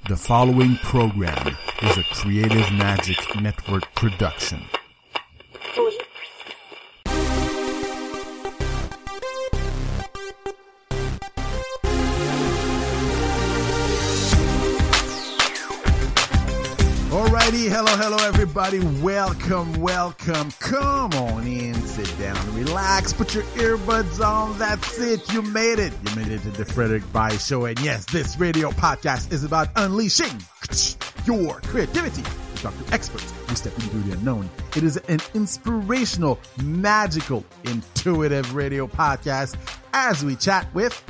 The following program is a Creative Magic Network production. Alrighty, hello everybody, welcome. Come on in, sit down, relax, put your earbuds on, that's it, you made it to the Frederick Bai Show. And yes, this radio podcast is about unleashing your creativity. We talk to experts, we step into the unknown. It is an inspirational, magical, intuitive radio podcast as we chat with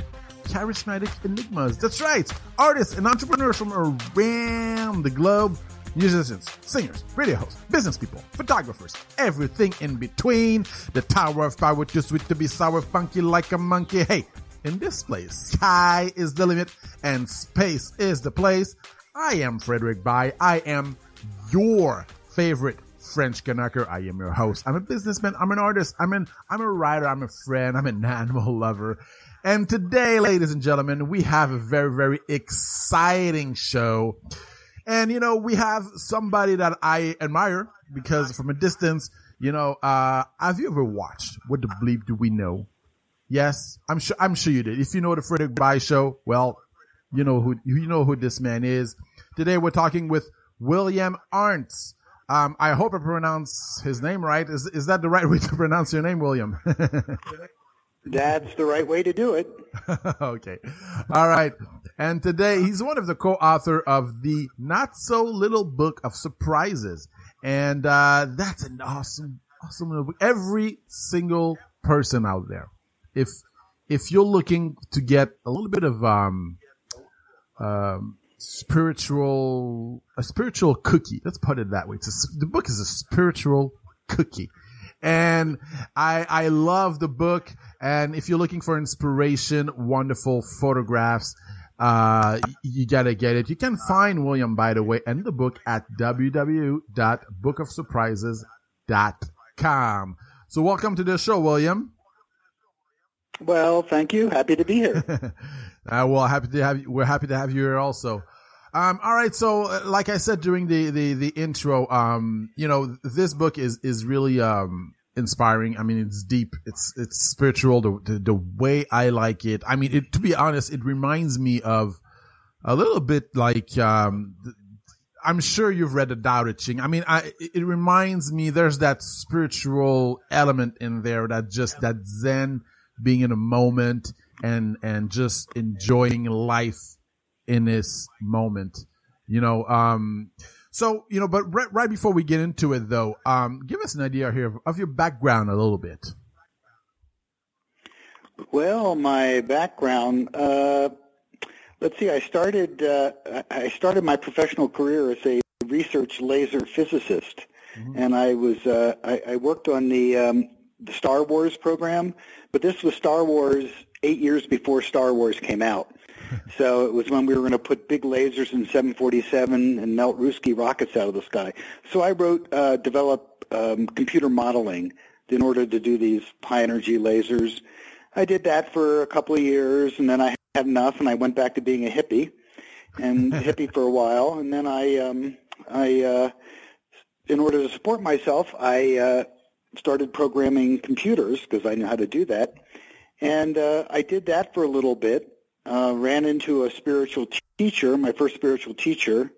charismatic enigmas. That's right, artists and entrepreneurs from around the globe. Musicians, singers, radio hosts, business people, photographers, everything in between. The Tower of Power, too sweet to be sour, funky like a monkey. Hey, in this place, sky is the limit and space is the place. I am Frederick Bai. I am your favorite French Canucker. I am your host. I'm a businessman. I'm an artist. I'm a writer. I'm a friend. I'm an animal lover. And today, ladies and gentlemen, we have a very, very exciting show. And, we have somebody that I admire because from a distance, have you ever watched What the Bleep Do We Know? Yes, I'm sure you did. If you know the Frederick Bai Show, well, you know who this man is. Today we're talking with William Arntz. I hope I pronounce his name right. Is that the right way to pronounce your name, William? That's the right way to do it. Okay. All right. And today he's one of the co-author of the Not So Little Book of Surprises. And that's an awesome little book. Every single person out there, if you're looking to get a little bit of a spiritual cookie, let's put it that way. The book is a spiritual cookie. And I love the book. And if you're looking for inspiration, wonderful photographs, you gotta get it. You can find William, by the way, and the book at www.bookofsurprises.com. So welcome to the show, William. Well, thank you. Happy to be here. We're happy to have you here also. All right. So like I said during the intro, this book is really, inspiring. I mean, it's deep. It's spiritual. The way I like it. I mean, to be honest, it reminds me of a little bit like, I'm sure you've read the Tao Te Ching. I mean, it reminds me there's that spiritual element in there, that Zen, being in a moment and just enjoying life in this moment, So, but right before we get into it, though, give us an idea here of your background a little bit. Well, my background, let's see. I started my professional career as a research laser physicist, and I worked on the Star Wars program, but this was Star Wars 8 years before Star Wars came out. So it was when we were going to put big lasers in 747 and melt Ruski rockets out of the sky. So I developed computer modeling in order to do these high-energy lasers. I did that for a couple of years, and then I had enough, and I went back to being a hippie, and hippie for a while. And then I in order to support myself, I started programming computers because I knew how to do that. And I did that for a little bit. Ran into a spiritual teacher, my first spiritual teacher,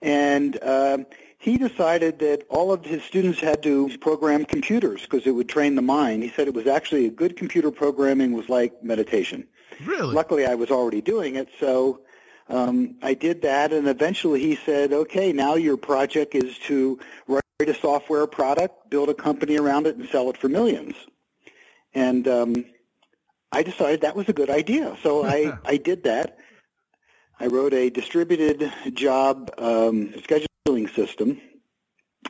and he decided that all of his students had to program computers because it would train the mind. He said it was actually a good computer programming was like meditation. Really? Luckily, I was already doing it, so I did that, and eventually he said, okay, now your project is to write a software product, build a company around it, and sell it for millions. And I decided that was a good idea, so I did that. I wrote a distributed job scheduling system,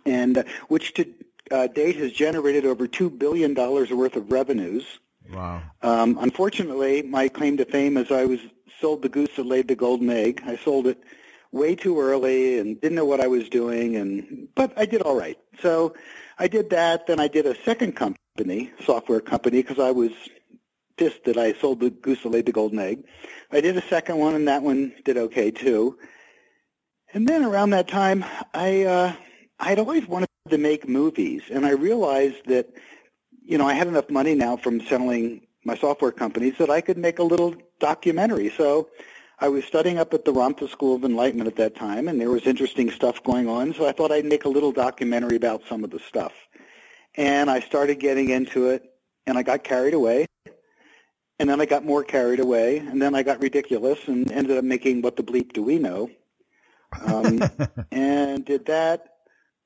and which to date has generated over $2 billion worth of revenues. Wow. Unfortunately, my claim to fame is I sold the goose that laid the golden egg. I sold it way too early and didn't know what I was doing, but I did all right. So I did that. Then I did a second company, software company, because I was pissed that I sold the goose that laid the golden egg. I did a second one, and that one did okay too. And then around that time, I'd always wanted to make movies, and I realized that, I had enough money now from selling my software companies that I could make a little documentary. So I was studying up at the Ramtha School of Enlightenment at that time, and there was interesting stuff going on, so I thought I'd make a little documentary about some of the stuff. And I started getting into it, and I got carried away, and then I got more carried away, and then I got ridiculous and ended up making What the Bleep Do We Know, and did that.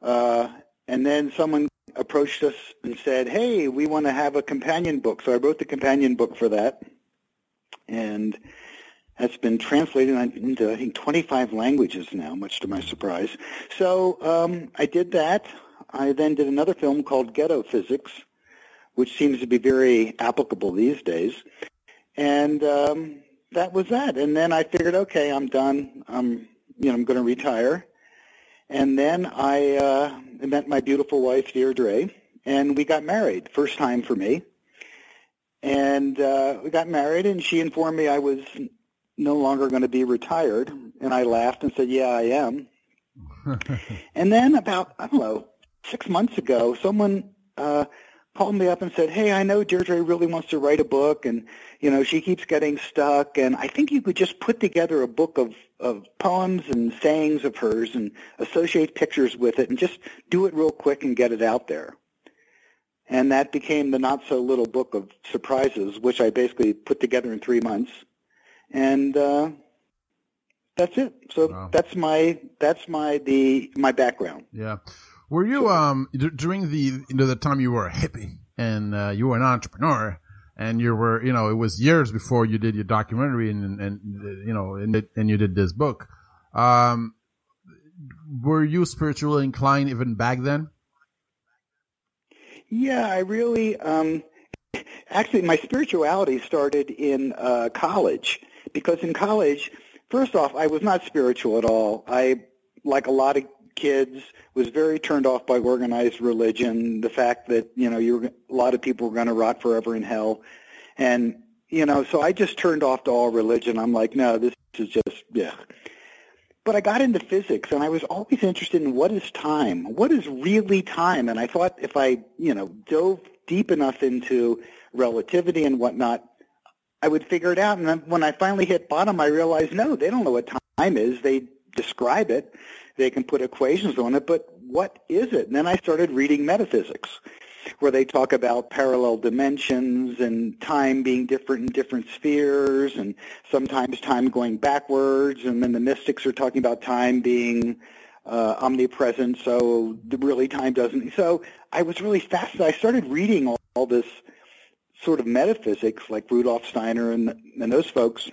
And then someone approached us and said, hey, we want to have a companion book. So I wrote the companion book for that, and that's been translated into, I think, 25 languages now, much to my surprise. So I did that. I then did another film called Ghetto Physics, which seems to be very applicable these days. And that was that. And then I figured, okay, I'm done. I'm going to retire. And then I met my beautiful wife, Deirdre, and we got married, first time for me. And we got married, and she informed me I was no longer going to be retired. And I laughed and said, yeah, I am. And then about, 6 months ago, someone called me up and said, hey, I know Deirdre really wants to write a book, and, she keeps getting stuck, and I think you could just put together a book of poems and sayings of hers and associate pictures with it and just do it real quick and get it out there. And that became the not-so-little book of surprises, which I basically put together in 3 months. And that's it. So wow. That's my background. Yeah. Were you during the time you were a hippie and you were an entrepreneur and you were it was years before you did your documentary and you did this book. Were you spiritually inclined even back then? Yeah, I really actually my spirituality started in college, because in college, first off, I was not spiritual at all. I, like a lot of kids, was very turned off by organized religion, the fact that, a lot of people were going to rot forever in hell. And, so I just turned off to all religion. I'm like, no, this is just, yeah. But I got into physics, and I was always interested in what is time? What is really time? And I thought if I, dove deep enough into relativity and whatnot, I would figure it out. And then when I finally hit bottom, I realized, no, they don't know what time is. They describe it. They can put equations on it, but what is it? And then I started reading metaphysics, where they talk about parallel dimensions and time being different in different spheres, and sometimes time going backwards, and then the mystics are talking about time being omnipresent, so really time doesn't. So I was really fascinated. I started reading all this sort of metaphysics, like Rudolf Steiner and those folks,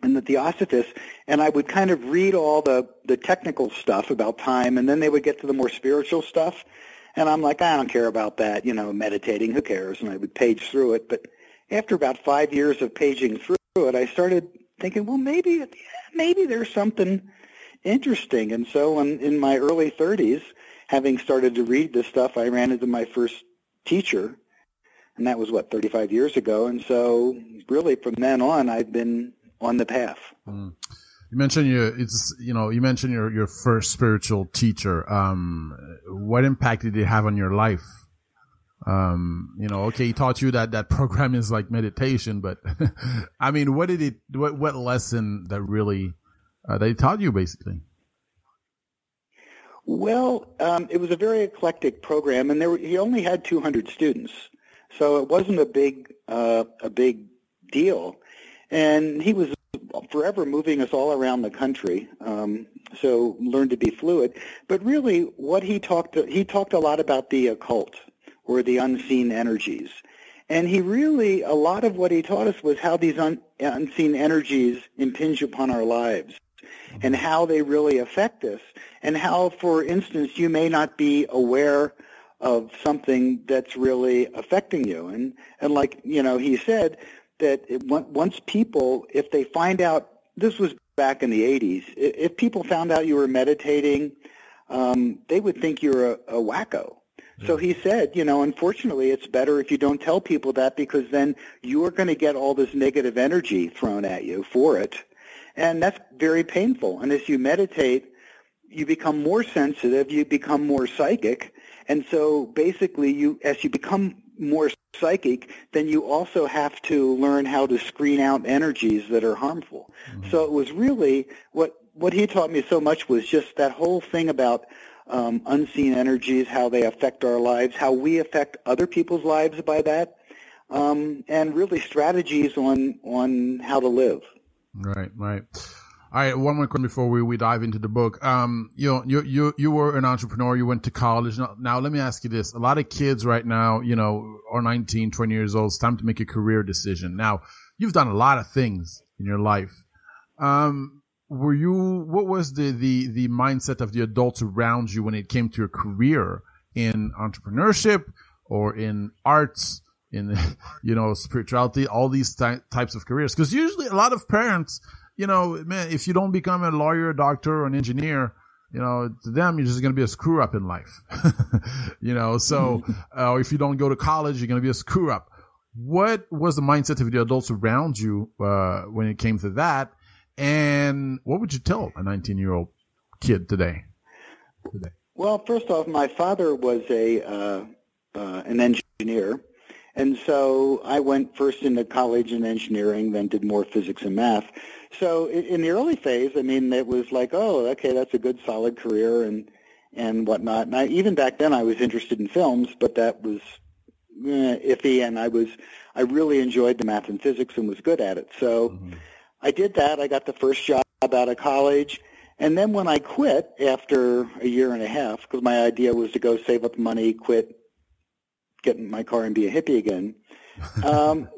and the Theosophists, and I would kind of read all the technical stuff about time, and then they would get to the more spiritual stuff, and I'm like, I don't care about that, meditating, who cares? And I would page through it. But after about 5 years of paging through it, I started thinking, well, maybe there's something interesting. And so in my early 30s, having started to read this stuff, I ran into my first teacher, and that was, 35 years ago. And so really from then on, I've been on the path. Mm. You mentioned your first spiritual teacher. What impact did it have on your life? Okay, he taught you that program is like meditation, but I mean, what lesson that really, they taught you basically? Well, it was a very eclectic program, and he only had 200 students, so it wasn't a big deal. And he was forever moving us all around the country, so learned to be fluid. But really, what he talked a lot about the occult, or the unseen energies. And a lot of what he taught us was how these unseen energies impinge upon our lives, and how they really affect us, and how, for instance, you may not be aware of something that's really affecting you. And like, he said that once people, if they find out, this was back in the 80s, if people found out you were meditating, they would think you're a wacko. So he said, unfortunately, it's better if you don't tell people that, because then you are going to get all this negative energy thrown at you for it. And that's very painful. And as you meditate, you become more sensitive, you become more psychic, and so basically as you become more psychic, then you also have to learn how to screen out energies that are harmful. Mm-hmm. So it was really what he taught me so much was just that whole thing about unseen energies, how they affect our lives, how we affect other people's lives by that, and really strategies on how to live. Right. All right, one more question before we dive into the book. You were an entrepreneur. You went to college. Now, let me ask you this. A lot of kids right now, are 19, 20 years old. It's time to make a career decision. Now, you've done a lot of things in your life. What was the mindset of the adults around you when it came to your career in entrepreneurship or in arts, in, spirituality, all these types of careers? Because usually a lot of parents, man, if you don't become a lawyer, a doctor, or an engineer, to them, you're just going to be a screw up in life. Or if you don't go to college, you're going to be a screw up. What was the mindset of the adults around you, when it came to that? And what would you tell a 19-year-old kid today? Well, first off, my father was an engineer. And so I went first into college in engineering, then did more physics and math. So in the early phase, it was like, oh, okay, that's a good solid career and whatnot. And even back then I was interested in films, but that was iffy, and I really enjoyed the math and physics and was good at it. So I did that. I got the first job out of college. And then when I quit after a year and a half, because my idea was to go save up money, quit, get in my car and be a hippie again,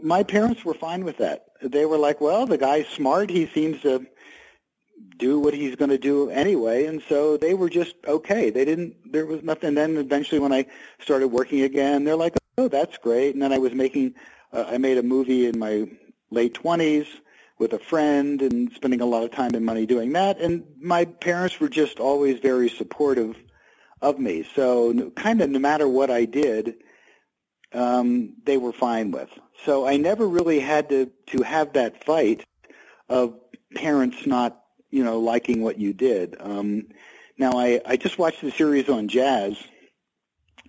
my parents were fine with that. They were like, well, the guy's smart. He seems to do what he's going to do anyway. And so they were just okay. There was nothing. And then eventually when I started working again, they're like, oh, that's great. And then I was I made a movie in my late 20s with a friend and spending a lot of time and money doing that. And my parents were just always very supportive of me. So kind of no matter what I did, they were fine with. So I never really had to have that fight of parents not, liking what you did. Now, I just watched the series on jazz,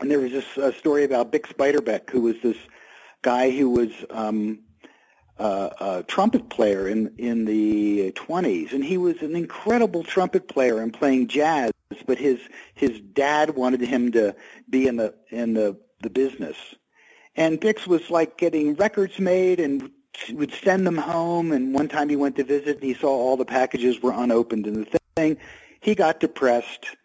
and there was this story about Bix Beiderbecke, who was this guy who was a trumpet player in the 20s, and he was an incredible trumpet player and playing jazz, but his dad wanted him to be in the business. And Bix was like getting records made and would send them home. And one time he went to visit and he saw all the packages were unopened in the thing. He got depressed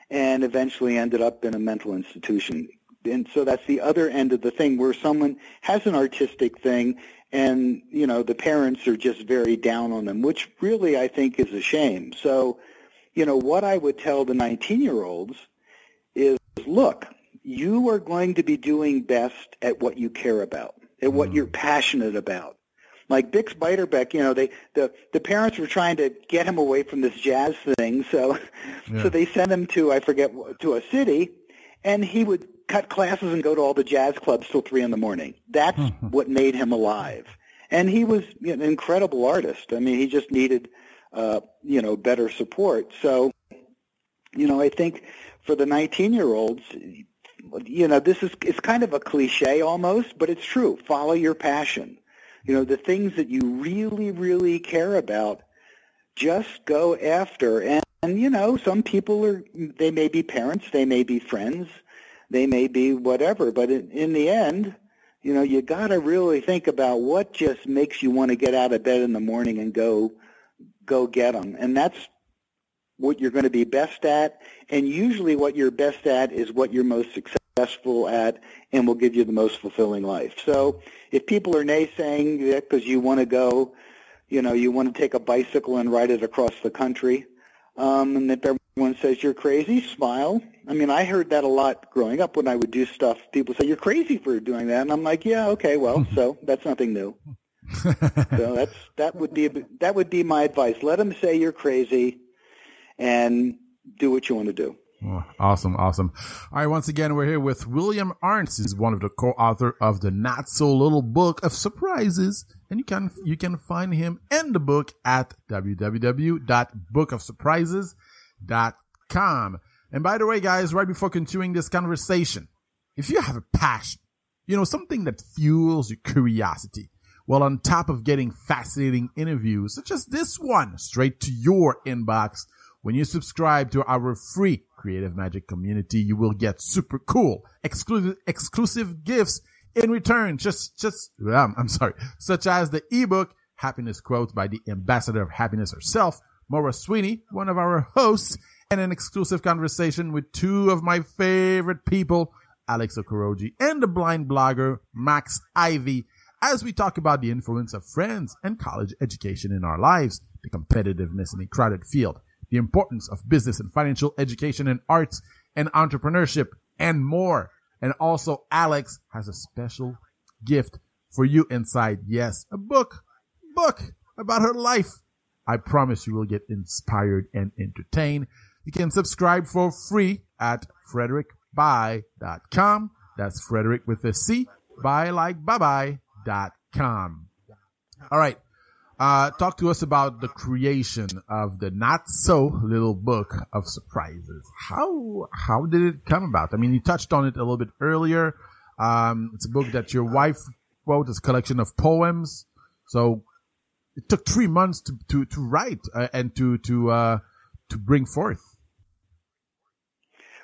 and eventually ended up in a mental institution. And so that's the other end of the thing where someone has an artistic thing and, the parents are just very down on them, which really I think is a shame. So, what I would tell the 19-year-olds is, look, you are going to be doing best at what you care about, at what you're passionate about. Like Bix Beiderbecke, the parents were trying to get him away from this jazz thing, so they sent him to a city, and he would cut classes and go to all the jazz clubs till 3 a.m. That's what made him alive. And he was an incredible artist. He just needed better support. So, I think for the 19-year-olds, it's kind of a cliche almost, but it's true. Follow your passion. The things that you really, really care about, just go after. And some people they may be parents, they may be friends, they may be whatever. But in the end, you got to really think about what just makes you want to get out of bed in the morning and go get them. And that's what you're going to be best at. And usually what you're best at is what you're most successful at and will give you the most fulfilling life. So if people are naysaying that because you want to go, you want to take a bicycle and ride it across the country, and if everyone says you're crazy, smile. I heard that a lot growing up when I would do stuff. People say, you're crazy for doing that. And I'm like, yeah, okay, well, so that's nothing new. So that would be my advice. Let them say you're crazy and do what you want to do. Oh, awesome. All right. Once again, we're here with William Arntz. He's one of the co-author of the Not So Little Book of Surprises. And you can find him and the book at www.bookofsurprises.com. gmail.com. And by the way, guys, right before continuing this conversation, if you have a passion, something that fuels your curiosity, well, on top of getting fascinating interviews such as this one straight to your inbox, when you subscribe to our free Creative Magic community, you will get super cool exclusive gifts in return, such as the ebook Happiness Quotes by the Ambassador of Happiness herself, Maura Sweeney, one of our hosts, and an exclusive conversation with two of my favorite people, Alex Okoroji and the blind blogger Max Ivy, as we talk about the influence of friends and college education in our lives, the competitiveness in a crowded field, the importance of business and financial education and arts and entrepreneurship, and more. And also, Alex has a special gift for you inside. Yes, a book about her life. I promise you will get inspired and entertained. You can subscribe for free at frederickbuy.com. That's Frederick with a C, buy like bye-bye.com. All right. Talk to us about the creation of the not so little book of surprises. How did it come about? I mean, you touched on it a little bit earlier. It's a book that your wife wrote, it's a collection of poems. So it took 3 months to write and to bring forth.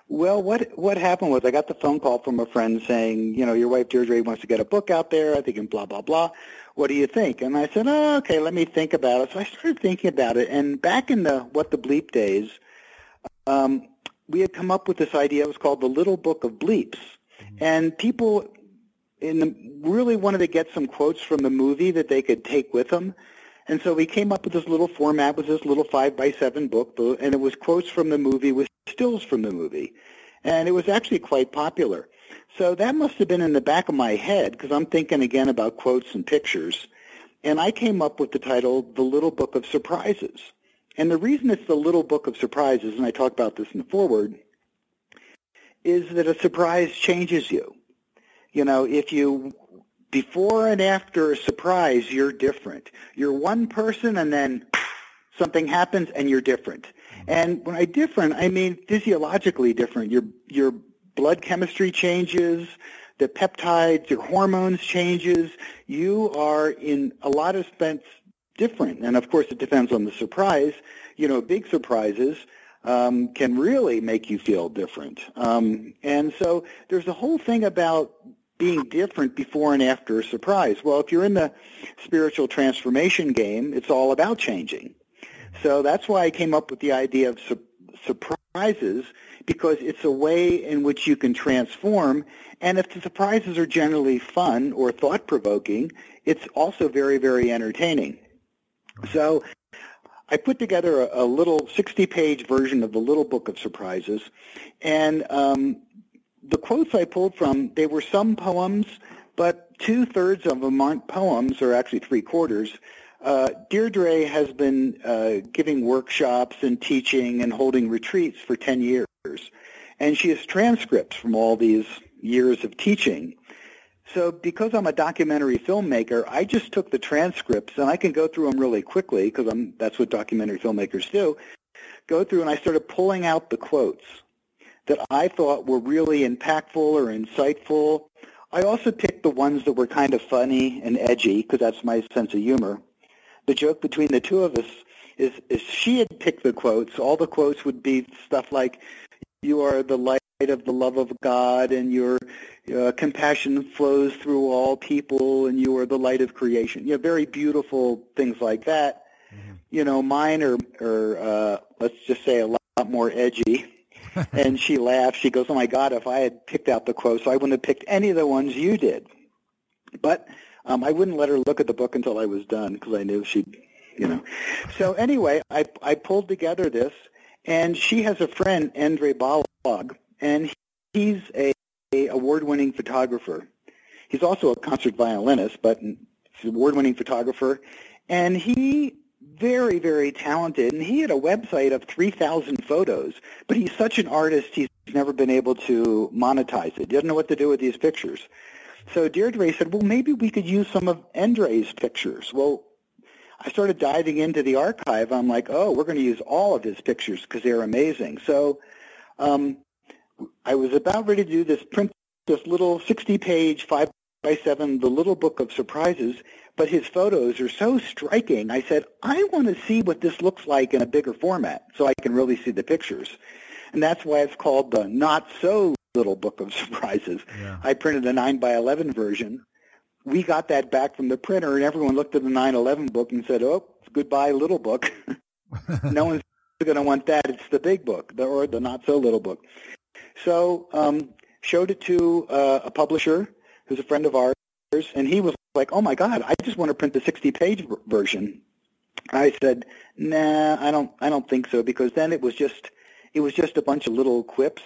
Well, what happened was I got the phone call from a friend saying, your wife Deirdre wants to get a book out there, I think, and blah, blah, blah. What do you think? And I said, okay, let me think about it. So I started thinking about it. And back in the What the Bleep days, we had come up with this idea. It was called the Little Book of Bleeps. Mm-hmm. And people really wanted to get some quotes from the movie that they could take with them. And so we came up with this little format with this little 5x7 book, and it was quotes from the movie with stills from the movie. And it was actually quite popular. So that must have been in the back of my head because I'm thinking again about quotes and pictures. And I came up with the title, The Little Book of Surprises. And the reason it's The Little Book of Surprises, and I talk about this in the foreword, is that a surprise changes you. If you, before and after a surprise, you're different. You're one person and then something happens and you're different. And when I different, I mean physiologically different. Your blood chemistry changes, the peptides, your hormones changes. You are in a lot of sense different. And of course it depends on the surprise. Big surprises can really make you feel different. And so there's a whole thing about being different before and after a surprise. Well, if you're in the spiritual transformation game, it's all about changing. So that's why I came up with the idea of surprises, because it's a way in which you can transform. And if the surprises are generally fun or thought-provoking, it's also very, very entertaining. So I put together a little 60-page version of the Little Book of Surprises. And the quotes I pulled from, they were some poems, but 2/3 of them aren't poems, or actually 3/4. Deirdre has been giving workshops and teaching and holding retreats for 10 years. And she has transcripts from all these years of teaching. So because I'm a documentary filmmaker, I just took the transcripts, and I can go through them really quickly because that's what documentary filmmakers do. Go through, and I started pulling out the quotes that I thought were really impactful or insightful. I also picked the ones that were kind of funny and edgy because that's my sense of humor. The joke between the two of us is she had picked the quotes. All the quotes would be stuff like, you are the light of the love of God, and your compassion flows through all people, and you are the light of creation. Very beautiful things like that. Mm-hmm. Mine are let's just say a lot more edgy. And she laughed. She goes, oh, my God, if I had picked out the quotes, I wouldn't have picked any of the ones you did. But I wouldn't let her look at the book until I was done because I knew she'd, So anyway, I pulled together this, and she has a friend, Endre Balogh, and he's a award-winning photographer. He's also a concert violinist, but he's an award-winning photographer. And he very, very talented, and he had a website of 3,000 photos, but he's such an artist, he's never been able to monetize it. He doesn't know what to do with these pictures. So Deirdre said, well, maybe we could use some of Endre's pictures. Well, I started diving into the archive. I'm like, oh, we're going to use all of his pictures because they're amazing. So I was about ready to do print this little 60-page, 5x7, the little book of surprises, but his photos are so striking. I said, I want to see what this looks like in a bigger format so I can really see the pictures. And that's why it's called the Not So Little Book of Surprises. Yeah. I printed a 9x11 version. We got that back from the printer, and everyone looked at the 9/11 book and said, oh, goodbye, little book. No one's going to want that. It's the big book, or the not-so-little book. So showed it to a publisher who's a friend of ours, and he was like, oh, my God, I just want to print the 60-page version. I said, nah, I don't think so, because then it was just a bunch of little quips,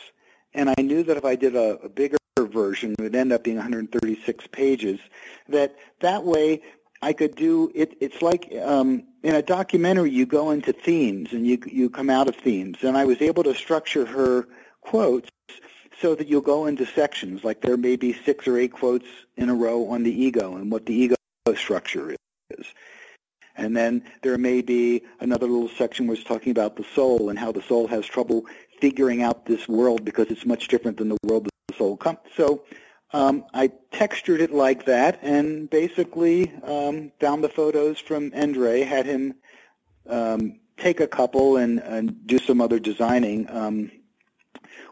and I knew that if I did a bigger version, it would end up being 136 pages, that way I could do it. It's like in a documentary, you go into themes and you come out of themes, and I was able to structure her quotes so that you'll go into sections, like there may be 6 or 8 quotes in a row on the ego and what the ego structure is. And then there may be another little section where it's talking about the soul and how the soul has trouble figuring out this world because it's much different than the world that the soul comes. So I textured it like that and basically found the photos from Endre, had him take a couple and do some other designing.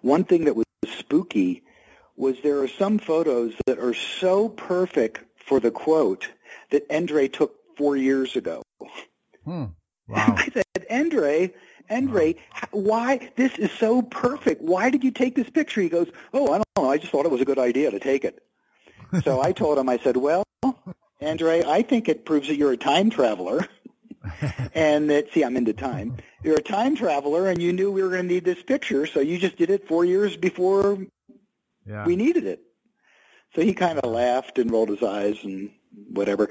One thing that was spooky was there are some photos that are so perfect for the quote that Endre took 4 years ago. Wow. I said, Endre, why? This is so perfect. Why did you take this picture? He goes, oh, I don't know. I just thought it was a good idea to take it. So I told him, I said, well, Endre, I think it proves that you're a time traveler. And that, see, I'm into time. You're a time traveler, and you knew we were going to need this picture, so you just did it 4 years before we needed it. So he kind of laughed and rolled his eyes and whatever.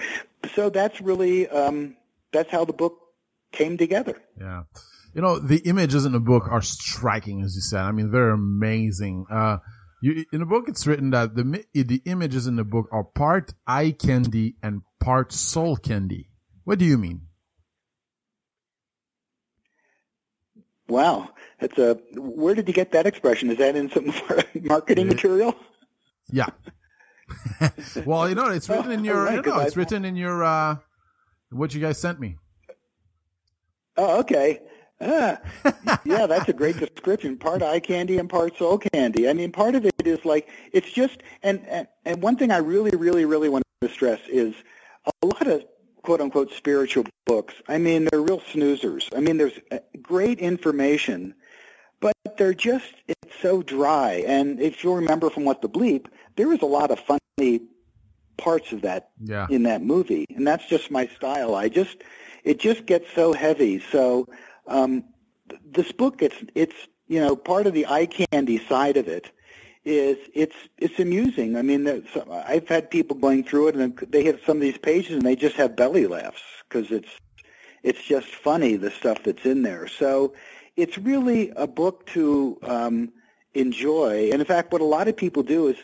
So that's really that's how the book came together. Yeah. You know, the images in the book are striking, as you said. I mean, they're amazing. In the book, it's written that the images in the book are part eye candy and part soul candy. What do you mean? Wow. Where did you get that expression? Is that in some marketing material? Yeah. Well, you know, it's written in your, it's written in your, what you guys sent me. Oh, okay. Yeah, that's a great description. Part eye candy and part soul candy. I mean, part of it is like, it's just, and one thing I really, really, really want to stress is a lot of quote-unquote spiritual books, I mean, they're real snoozers. I mean, there's great information, but it's so dry. And if you'll remember from What the Bleep, there was a lot of funny parts of that in that movie, and that's just my style. It just gets so heavy. So this book, it's part of the eye candy side of it is it's amusing. I mean, I've had people going through it, and they hit some of these pages, and they just have belly laughs because it's just funny, the stuff that's in there. So it's really a book to enjoy. And in fact, what a lot of people do is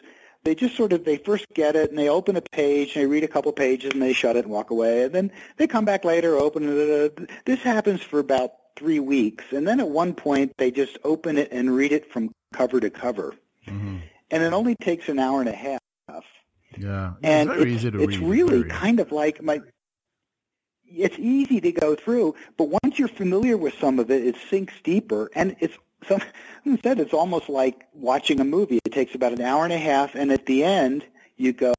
they just they first get it, and they open a page, and they read a couple pages, and they shut it and walk away. And then they come back later, open it. This happens for about 3 weeks. And then at one point, they just open it and read it from cover to cover. Mm-hmm. And it only takes an hour and a half. Yeah. And very easy to read. It's really kind of like it's easy to go through, but once you're familiar with some of it, it sinks deeper. And instead, it's almost like watching a movie. It takes about an hour and a half, and at the end, you go,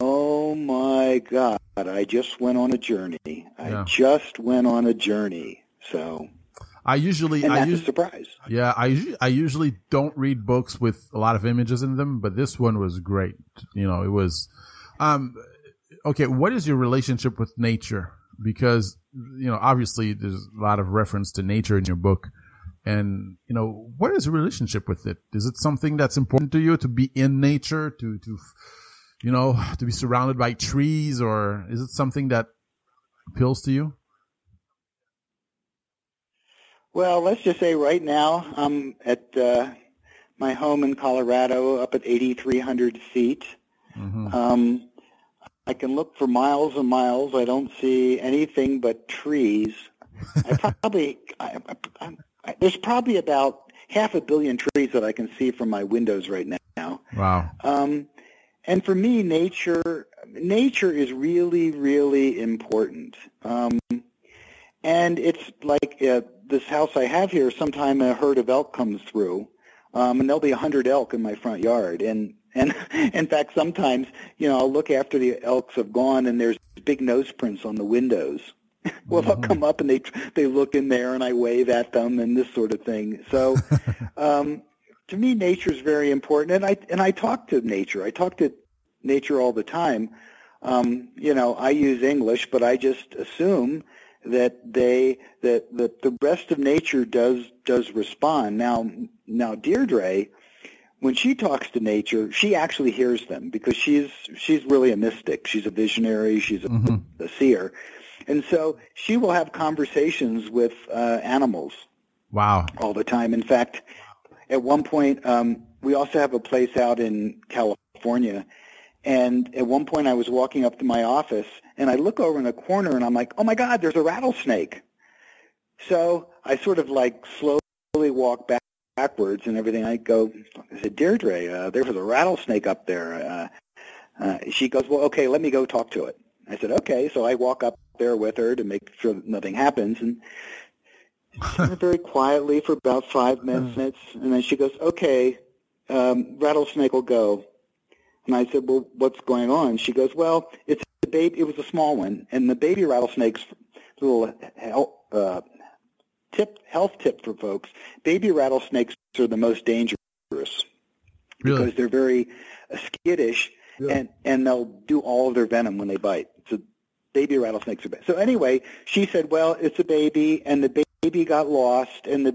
oh, my God, I just went on a journey. I just went on a journey. So that's a surprise. Yeah, I usually don't read books with a lot of images in them, but this one was great. You know, it was okay, what is your relationship with nature? Because, obviously there's a lot of reference to nature in your book. And, what is your relationship with it? Is it something that's important to you to be in nature, to be surrounded by trees, or is it something that appeals to you? Well, let's just say right now I'm at my home in Colorado up at 8,300 feet. Mm-hmm. I can look for miles and miles. I don't see anything but trees. There's probably about 500 million trees that I can see from my windows right now. Wow. And for me, nature is really, really important. And it's like this house I have here, sometime a herd of elk comes through, and there'll be 100 elk in my front yard. And in fact, sometimes, I'll look after the elks have gone, and there's big nose prints on the windows. Well, they'll come up and they look in there, and I wave at them and this sort of thing. So, to me, nature is very important, and I talk to nature. I talk to nature all the time. I use English, but I just assume that the rest of nature does respond. Now, Deirdre, when she talks to nature, she actually hears them because she's really a mystic. She's a visionary. She's a seer. And so she will have conversations with animals. Wow. All the time. In fact, at one point, we also have a place out in California, and at one point I was walking up to my office, and I look over in the corner, and I'm like, oh, my God, there's a rattlesnake. So I sort of like slowly walk backwards and everything. I said, Deirdre, there was a rattlesnake up there. She goes, well, okay, let me go talk to it. I said, okay. So I walk up there with her to make sure that nothing happens, and she went very quietly for about 5 minutes, and then she goes, okay, rattlesnake will go. And I said, well, what's going on? She goes, well, it's a baby. It was a small one, and the baby rattlesnakes, little health tip for folks, baby rattlesnakes are the most dangerous because they're very skittish, and they'll do all of their venom when they bite. So baby rattlesnakes are bad. So anyway, she said, well, it's a baby, and the baby got lost, and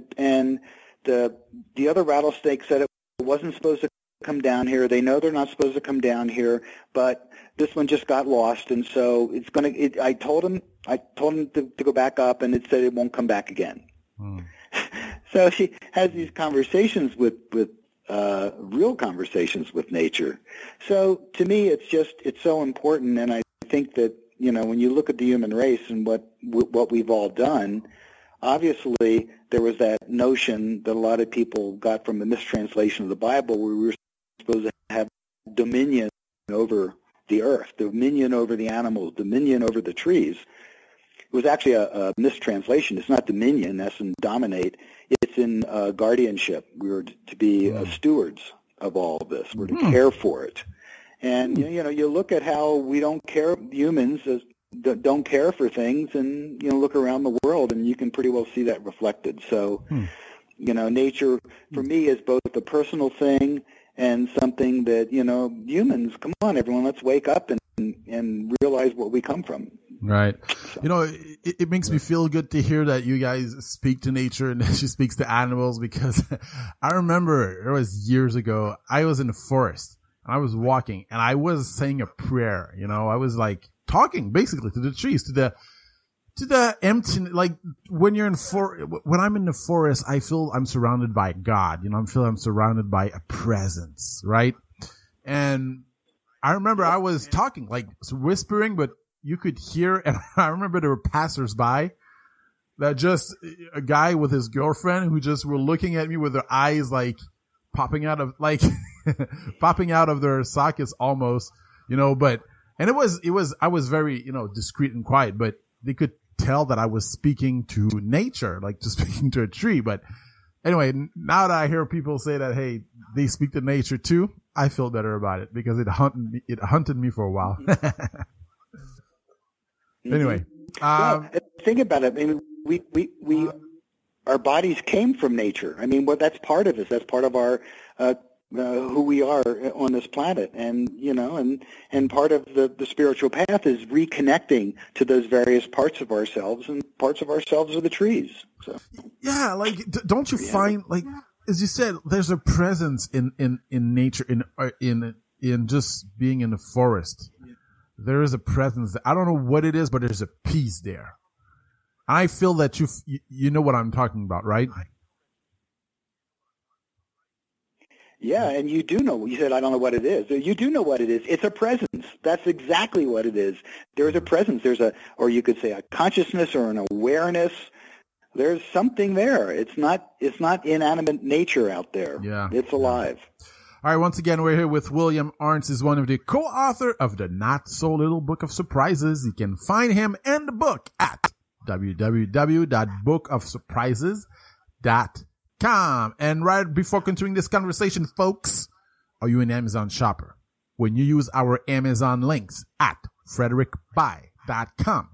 the other rattlesnake said it wasn't supposed to come down here. They know they're not supposed to come down here, but this one just got lost, and so it's going to. I told him to go back up, and it said it won't come back again. So she has these conversations with real conversations with nature. So to me, it's so important, and I think that when you look at the human race and what we've all done, obviously there was that notion that a lot of people got from the mistranslation of the Bible, where we were supposed to have dominion over the earth, dominion over the animals, dominion over the trees. It was actually a mistranslation. It's not dominion, that's in dominate. It's in guardianship. We were to be stewards of all of this. We're to care for it. And, you look at how we don't care, humans don't care for things, and, look around the world, and you can pretty well see that reflected. So, nature, for me, is both a personal thing and something that, humans, come on, everyone, let's wake up and realize where we come from. Right. It makes me feel good to hear that you guys speak to nature and she speaks to animals, because I remember it was years ago, I was in the forest and I was walking and I was saying a prayer, I was like talking basically to the trees, to the empty, like when I'm in the forest, I feel I'm surrounded by God, I feel I'm surrounded by a presence, right? And I remember I was talking, like whispering, but you could hear, and I remember there were passersby that just, a guy with his girlfriend who just were looking at me with their eyes like popping out of their sockets almost, but, and I was very, discreet and quiet, but they could tell that I was speaking to nature, like just speaking to a tree. But anyway, now that I hear people say that, hey, they speak to nature too, I feel better about it, because it hunted me for a while. Anyway, think about it. I mean, we our bodies came from nature. I mean, that's part of us. That's part of our who we are on this planet, and and part of the spiritual path is reconnecting to those various parts of ourselves, and parts of ourselves are the trees. So yeah, like don't you find, like as you said, there's a presence in nature, in just being in the forest. There is a presence. I don't know what it is, but there's a peace there. I feel that you know what I'm talking about, right? Yeah, and you do know. You said, I don't know what it is. You do know what it is. It's a presence. That's exactly what it is. There's a presence. Or you could say a consciousness or an awareness. There's something there. It's not inanimate nature out there. Yeah. It's alive. All right, once again, we're here with William Arntz. He's one of the co-author of the Not So Little Book of Surprises. You can find him and the book at www.bookofsurprises.com. And right before continuing this conversation, folks, are you an Amazon shopper? When you use our Amazon links at frederickbuy.com,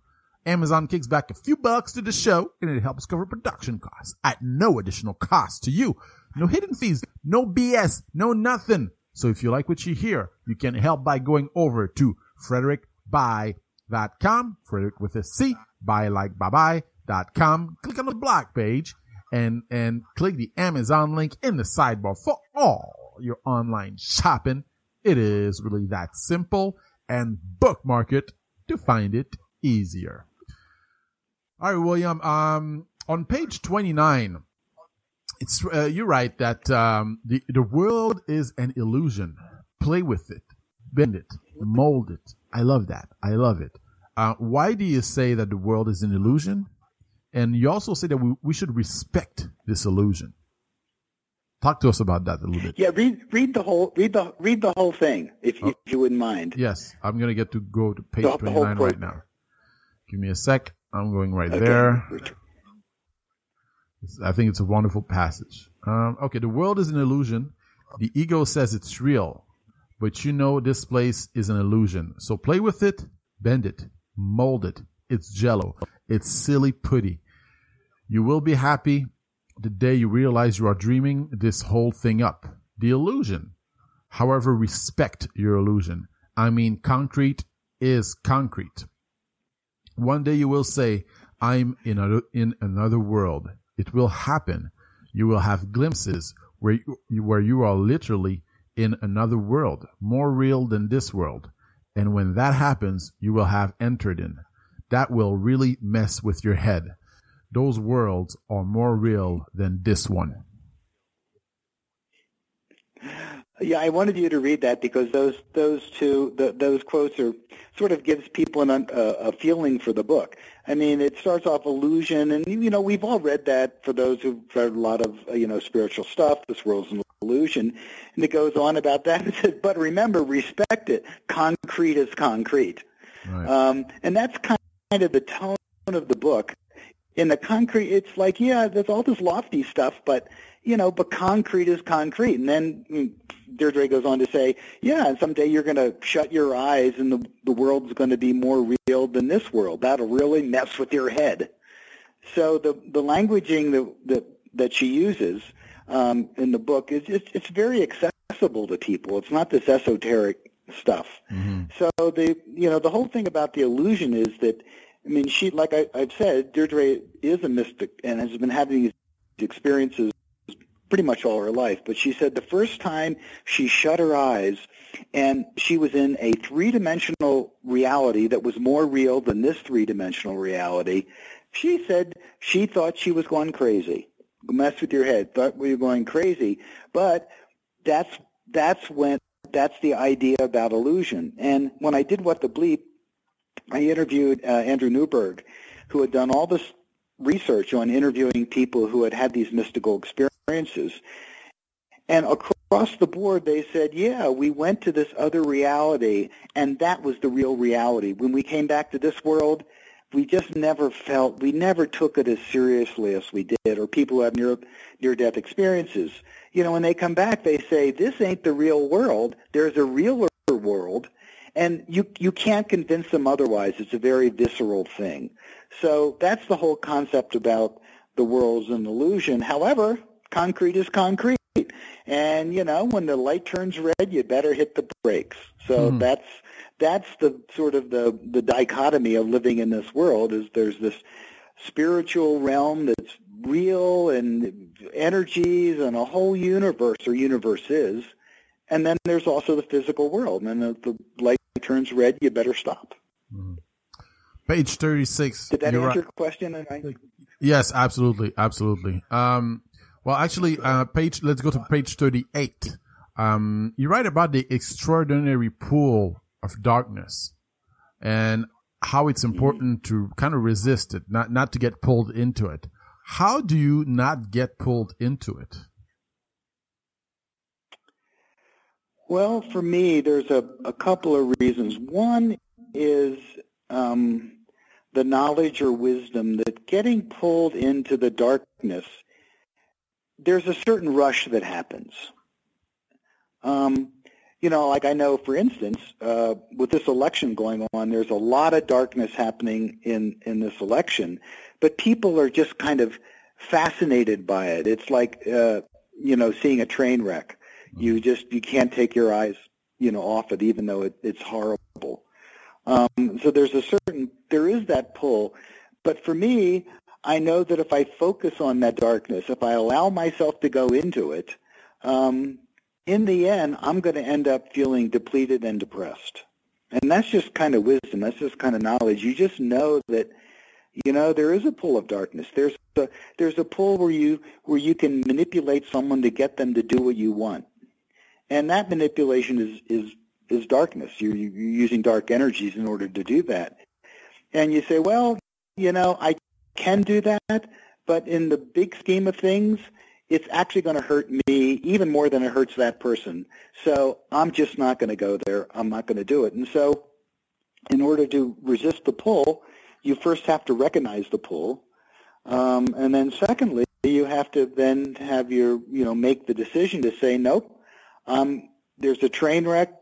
Amazon kicks back a few bucks to the show, and it helps cover production costs at no additional cost to you. No hidden fees, no BS, no nothing. So if you like what you hear, you can help by going over to frederickbuy.com, Frederick with a C, buy like bye-bye.com. Click on the blog page and click the Amazon link in the sidebar for all your online shopping. It is really that simple, and bookmark it to find it easier. All right, William, on page 29, it's you write that the world is an illusion. Play with it, bend it, mold it. I love that. I love it. Why do you say that the world is an illusion? And you also say that we should respect this illusion. Talk to us about that a little bit. Yeah, read the whole thing if you wouldn't mind. Yes, I'm gonna get to go to page 29 right now. Give me a sec. I'm going right there. I think it's a wonderful passage. Okay, the world is an illusion. The ego says it's real, but you know this place is an illusion. So play with it, bend it, mold it. It's jello. It's silly putty. You will be happy the day you realize you are dreaming this whole thing up. The illusion. However, respect your illusion. I mean, concrete is concrete. One day you will say, I'm in another world. It will happen. You will have glimpses where you are literally in another world, more real than this world. And when that happens, you will have entered in. That will really mess with your head. Those worlds are more real than this one. Yeah, I wanted you to read that because those quotes are sort of gives people a feeling for the book. I mean, it starts off illusion, and we've all read that for those who've read a lot of spiritual stuff. This world's an illusion, and it goes on about that. It says, but remember, respect it. Concrete is concrete, right. And that's kind of the tone of the book. In the concrete, it's like, yeah, there's all this lofty stuff, but concrete is concrete. And then Deirdre goes on to say, yeah, and someday you're going to shut your eyes and the world's going to be more real than this world. That'll really mess with your head. So the languaging that she uses in the book it's very accessible to people. It's not this esoteric stuff. Mm-hmm. So the whole thing about the illusion is that, I mean, she, like I've said, Deirdre is a mystic and has been having these experiences pretty much all her life. But she said the first time she shut her eyes and she was in a three-dimensional reality that was more real than this three-dimensional reality, she said she thought she was going crazy. Mess with your head. Thought we were going crazy. But that's the idea about illusion. And when I did What the Bleep, I interviewed Andrew Newberg, who had done all this research on interviewing people who had these mystical experiences. And across the board, they said, yeah, we went to this other reality, and that was the real reality. When we came back to this world, we just never took it as seriously as we did, or people who have near-death experiences. When they come back, they say, this ain't the real world. There's a realer world. And you can't convince them otherwise. It's a very visceral thing. So that's the whole concept about the world's an illusion. However, concrete is concrete. And, when the light turns red, you better hit the brakes. So that's the sort of the dichotomy of living in this world, is there's this spiritual realm that's real and energies and a whole universe, or universes. And then there's also the physical world. And the light turns red, you better stop. Mm-hmm. Page 36. Did that answer your question? Yes, absolutely. Absolutely. Well, actually, let's go to page 38. You write about the extraordinary pull of darkness and how it's important to kind of resist it, not to get pulled into it. How do you not get pulled into it? Well, for me, there's a couple of reasons. One is the knowledge or wisdom that getting pulled into the darkness, there's a certain rush that happens. Like I know, for instance, with this election going on, there's a lot of darkness happening in this election, but people are just kind of fascinated by it. It's like, seeing a train wreck. You can't take your eyes, off it, even though it's horrible. So there is that pull. But for me, I know that if I focus on that darkness, if I allow myself to go into it, in the end, I'm going to end up feeling depleted and depressed. And that's just kind of wisdom. That's just kind of knowledge. You just know that, there is a pull of darkness. There's a pull where you can manipulate someone to get them to do what you want. And that manipulation is darkness. You're using dark energies in order to do that. And you say, well, I can do that, but in the big scheme of things, it's actually going to hurt me even more than it hurts that person. So I'm just not going to go there. I'm not going to do it. And so in order to resist the pull, you first have to recognize the pull. And then secondly, you have to then have make the decision to say, nope, there's a train wreck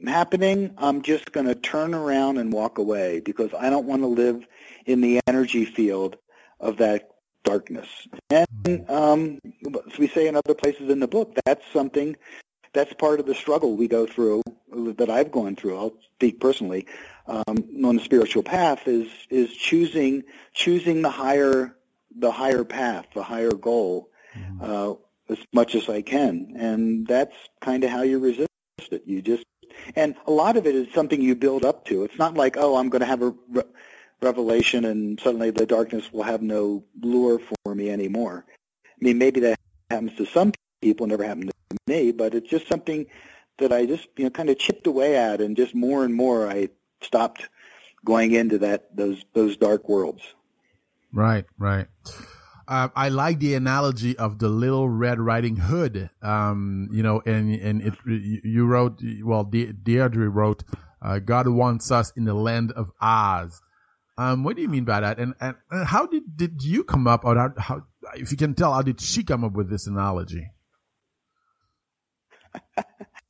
happening. I'm just going to turn around and walk away because I don't want to live in the energy field of that darkness. And as we say in other places in the book, that's part of the struggle we go through, that I've gone through. I'll speak personally on the spiritual path is choosing the higher path, the higher goal, as much as I can, and that's kind of how you resist it. And a lot of it is something you build up to. It's not like, I'm going to have a revelation and suddenly the darkness will have no lure for me anymore. I mean, maybe that happens to some people, never happened to me, but it's just something that I just kind of chipped away at, and just more and more I stopped going into those dark worlds. Right. I like the analogy of the Little Red Riding Hood. And you wrote, Deirdre wrote, God wants us in the land of Oz. What do you mean by that? And how did you come up, or how, if you can tell, how did she come up with this analogy?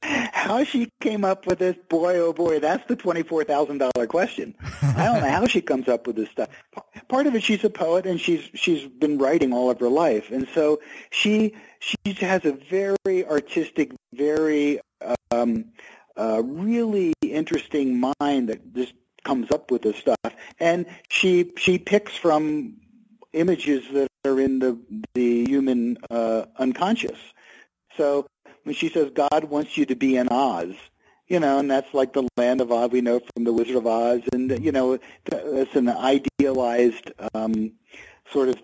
How she came up with this, boy, oh boy, that's the $24,000 question. I don't know how she comes up with this stuff. Part of it, she's a poet, and she's been writing all of her life, and so she has a very artistic, very really interesting mind that just comes up with this stuff, and she picks from images that are in the human unconscious. So when she says God wants you to be in Oz, and that's like the land of Oz we know from the Wizard of Oz, and it's an idealized sort of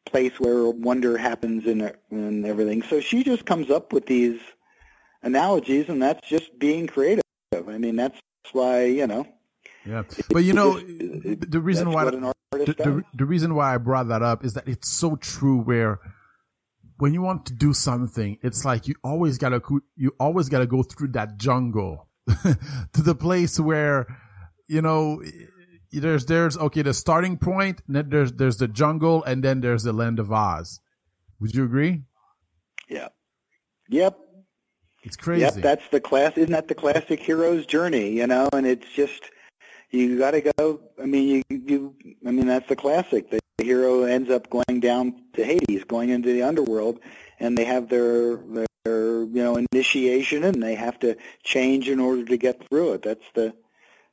place where wonder happens and everything. So she just comes up with these analogies, and that's just being creative. I mean, that's why Yeah, but the reason why the reason why I brought that up is that it's so true. Where when you want to do something, it's like you always gotta go through that jungle to the place where there's the starting point, and then there's the jungle, and then there's the land of Oz. Would you agree? Yeah. Yep. It's crazy. Yep, that's the class. Isn't that the classic hero's journey? And it's just. You got to go. I mean, that's the classic. The hero ends up going down to Hades, going into the underworld, and they have their initiation, and they have to change in order to get through it.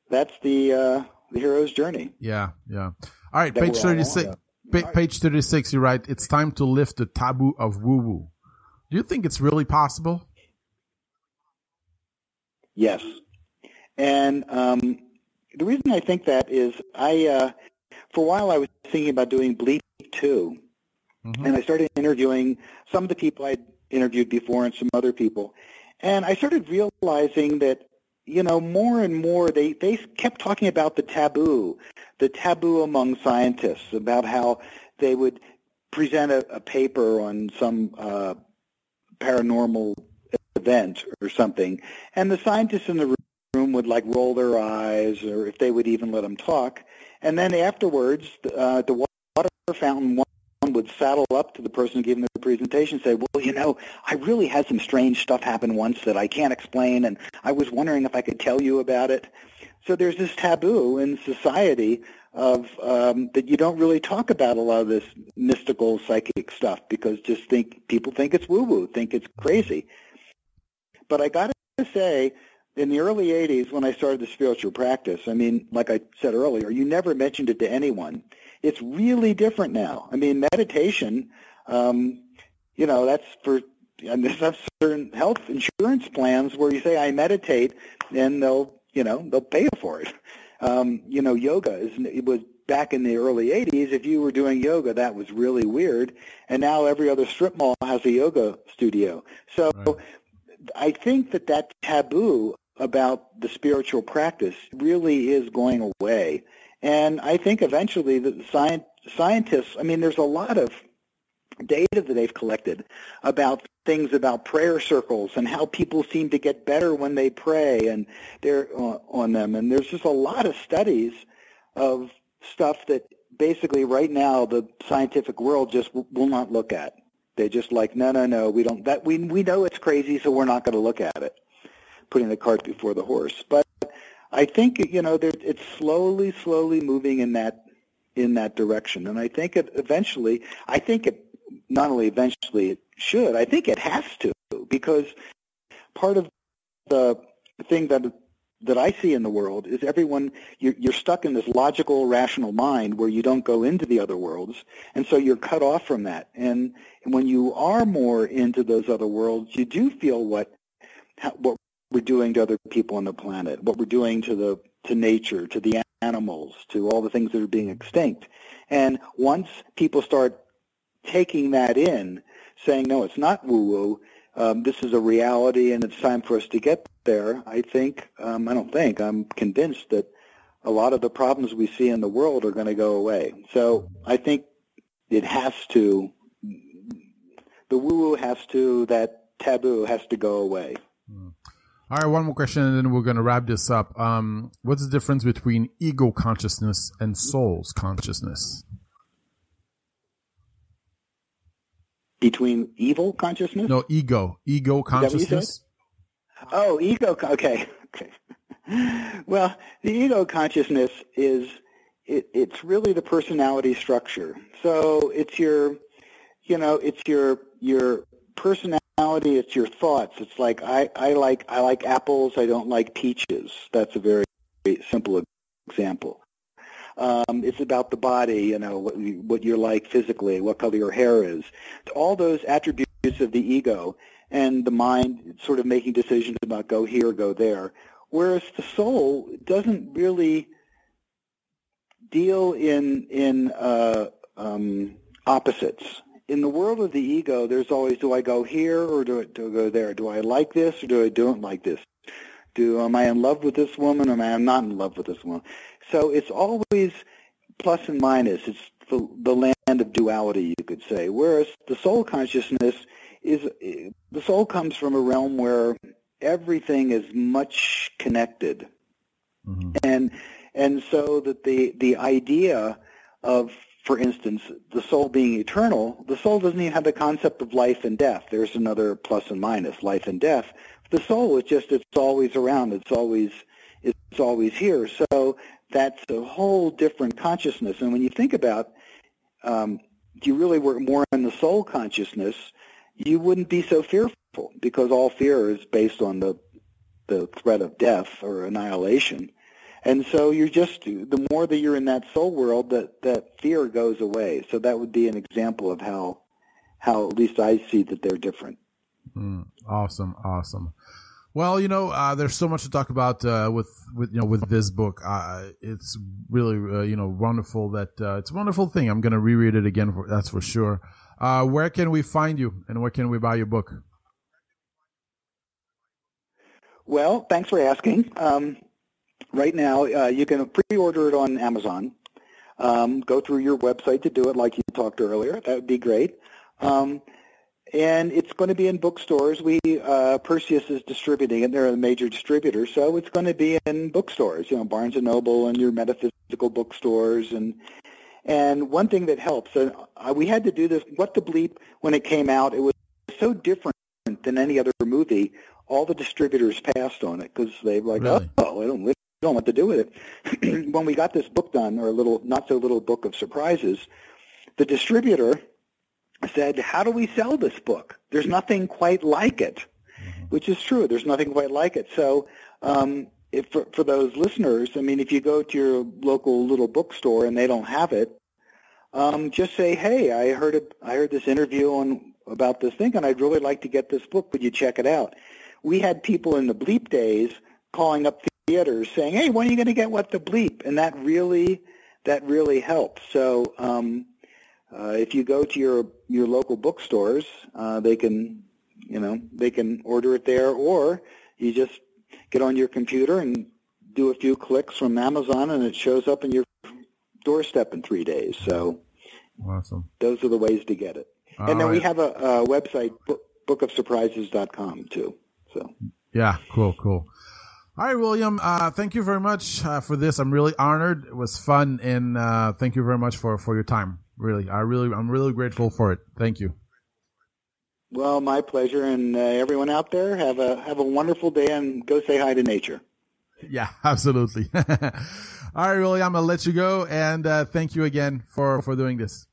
That's the hero's journey. Yeah. All right, page 36. Page 36. You write, it's time to lift the taboo of woo-woo. Do you think it's really possible? Yes, and the reason I think that is for a while I was thinking about doing Bleep 2, and I started interviewing some of the people I'd interviewed before and some other people, And I started realizing that, more and more they kept talking about the taboo among scientists, about how they would present a paper on some paranormal event or something, and the scientists in the room would roll their eyes, or if they would even let them talk. And then afterwards, the water fountain one would saddle up to the person giving the presentation and say, well, I really had some strange stuff happen once that I can't explain, and I was wondering if I could tell you about it. So there's this taboo in society of that you don't really talk about a lot of this mystical psychic stuff because people think it's woo-woo, think it's crazy. But I got to say, in the early 80s when I started the spiritual practice, like I said earlier, you never mentioned it to anyone. It's really different now. Meditation, that's for there's certain health insurance plans where you say, I meditate, and they'll pay for it. Yoga it was back in the early 80s. If you were doing yoga, that was really weird. And now every other strip mall has a yoga studio. So right. I think that taboo about the spiritual practice really is going away. And I think eventually the scientists, there's a lot of data that they've collected about things about prayer circles and how people seem to get better when they pray and they're on them. And there's just a lot of studies of stuff that basically right now the scientific world just will not look at. They're just no, we don't. We know it's crazy, so we're not going to look at it. Putting the cart before the horse. But I think it's slowly moving in that direction, and I think not only eventually it should, I think it has to, because part of the thing that I see in the world is everyone, you're stuck in this logical, rational mind where you don't go into the other worlds, and so you're cut off from that. And when you are more into those other worlds, you do feel what we're doing to other people on the planet, what we're doing to nature, to the animals, to all the things that are being extinct. And once people start taking that in, saying, no, it's not woo-woo, this is a reality and it's time for us to get there, I'm convinced that a lot of the problems we see in the world are going to go away. So I think the woo-woo that taboo has to go away. All right, one more question, and then we're going to wrap this up. What's the difference between ego consciousness and soul's consciousness? Between evil consciousness? No, ego consciousness. Oh, ego. Okay. Well, the ego consciousness is it's really the personality structure. So it's your personality. It's your thoughts. It's like I like apples. I don't like peaches. That's a very, very simple example. It's about the body, what you're like physically, what color your hair is. All those attributes of the ego and the mind sort of making decisions about go here, go there. Whereas the soul doesn't really deal in opposites. In the world of the ego, there's always, do I go here or do I go there? Do I like this or do I don't like this? Am I in love with this woman or am I not in love with this woman? So it's always plus and minus. It's the land of duality, you could say. Whereas the soul consciousness the soul comes from a realm where everything is much connected. Mm-hmm. And so that the idea of, for instance, the soul being eternal, the soul doesn't even have the concept of life and death. There's another plus and minus, life and death. The soul is just, it's always around. It's always here. So that's a whole different consciousness. And when you think about, if you really were more in the soul consciousness, you wouldn't be so fearful, because all fear is based on the threat of death or annihilation. And so you're just, the more that you're in that soul world, that fear goes away. So that would be an example of how at least I see that they're different. Awesome. Well, there's so much to talk about with this book. It's really wonderful that it's a wonderful thing. I'm going to reread it again. That's for sure. Where can we find you, and where can we buy your book? Well, thanks for asking. Right now, you can pre-order it on Amazon. Go through your website to do it like you talked earlier. That would be great. And it's going to be in bookstores. Perseus is distributing it. They're a major distributor, so it's going to be in bookstores, Barnes & Noble and your metaphysical bookstores. And one thing that helps, we had to do this, What the Bleep, when it came out, it was so different than any other movie. All the distributors passed on it because they were like, Really? we don't know what to do with it. When we got this book done, or a little, not so little book of surprises, the distributor said, how do we sell this book? There's nothing quite like it, which is true. There's nothing quite like it. So for those listeners, if you go to your local little bookstore and they don't have it, just say, hey, I heard this interview about this thing, and I'd really like to get this book. Would you check it out? We had people in the Bleep days calling up theaters saying, hey, when are you going to get What the Bleep? And that really helps. So if you go to your local bookstores, they can order it there, or you just get on your computer and do a few clicks from Amazon, and it shows up in your doorstep in 3 days. So awesome. Those are the ways to get it. And then we have a website, bookofsurprises.com, too. So yeah, cool. All right, William. Thank you very much for this. I'm really honored. It was fun, and thank you very much for your time. Really, I'm really grateful for it. Thank you. Well, my pleasure, and everyone out there, have a wonderful day, and go say hi to nature. Yeah, absolutely. All right, William, I'm gonna let you go, and thank you again for doing this.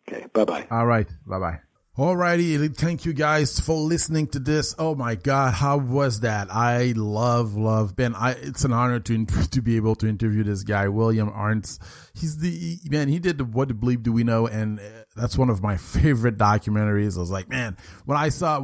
Okay, bye-bye. All right, bye-bye. Alrighty, thank you guys for listening to this. Oh my God, how was that? I love Ben. It's an honor to be able to interview this guy, William Arntz. He did What the Bleep Do We Know, and that's one of my favorite documentaries. I was like, man, when I saw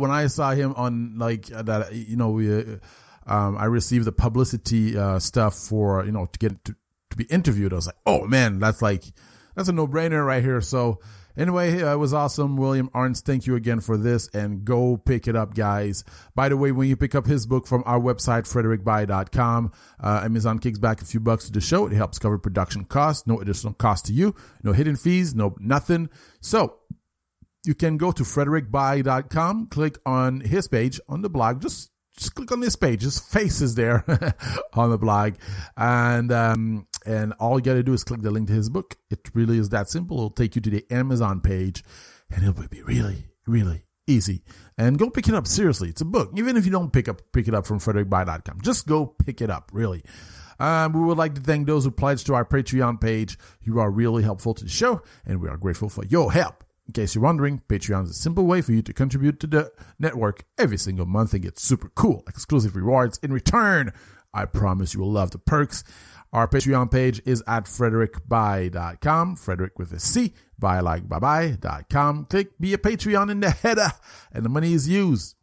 him on that, I received the publicity stuff for to get to be interviewed. I was like, oh man, that's a no-brainer right here. So. Anyway, it was awesome. William Arntz, thank you again for this, and go pick it up, guys. By the way, when you pick up his book from our website, frederickby.com, Amazon kicks back a few bucks to the show. It helps cover production costs. No additional cost to you. No hidden fees. No nothing. So you can go to frederickby.com, click on his page on the blog. Just click on this page. His face is there on the blog. And all you got to do is click the link to his book. It really is that simple. It'll take you to the Amazon page, and it will be really, really easy. And go pick it up. Seriously, it's a book. Even if you don't pick it up from frederickby.com, just go pick it up, really. We would like to thank those who pledged to our Patreon page. You are really helpful to the show, and we are grateful for your help. In case you're wondering, Patreon is a simple way for you to contribute to the network every single month and get super cool exclusive rewards in return. I promise you will love the perks. Our Patreon page is at frederickby.com, Frederick with a C, by like bye-bye.com. Click Be a Patreon in the header, and the money is used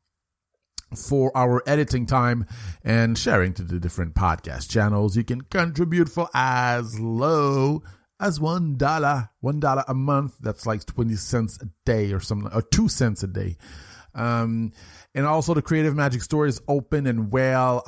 for our editing time and sharing to the different podcast channels. You can contribute for as low as $1 a month. That's like 20 cents a day or something, or 2 cents a day. And also the Creative Magic Store is open and well.